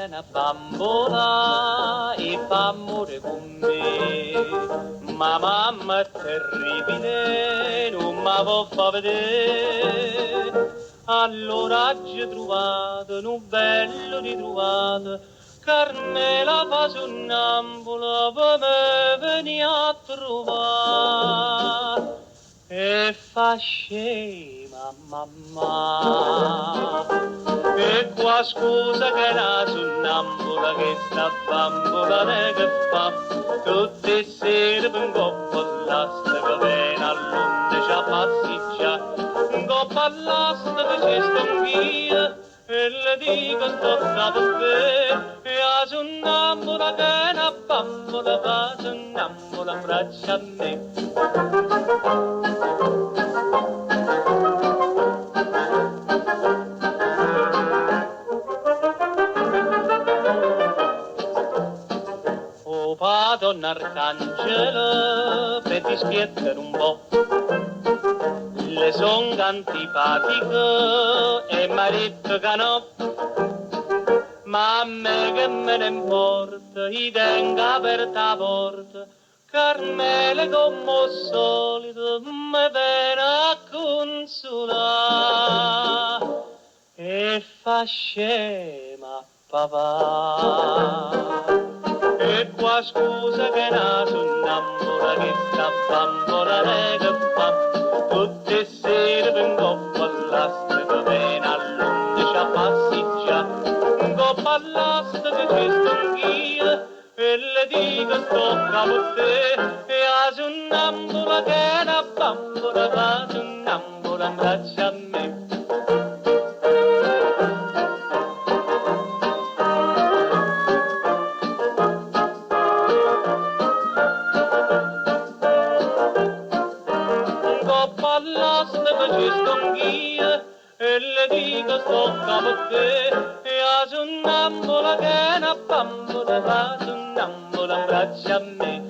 bella una bambola e fa amore con me, ma mamma è terribile, non mi può fa vedere. Allora oggi trovato, un bello ritrovato, Carmela fa sonnambula per me venì a trovare e fa scema mamma. E qua scusa che la sonnambula che sta bambola che fa tutte sere per un coppo all'asta che viene all'onde ci passeggia un coppo all'asta che c'è stanchia e le dico tocca per te e la sonnambula che è una bambola fa sonnambula braccia a me. Oh, Madonna Arcangela, per ti spiegare un po', le son antipatiche e m'ha detto che no, ma a me che me ne importa, i tenga aperta la porta, Carmele come al solito mi viene a consolare e fa scema papà. E qua scusa che na sonnambula che sta bambola che fa tutte sere per un coppo all'asta che viene all'onde ci passeggia un coppo all'asta che c'è stanchia e le dico tocca per te e la sonnambula che è una bambola la sonnambula in braccio a me. All'asta che ci stanchia e le dico tocca per te e la sonnambula che è una bambola la sonnambula in braccio a me.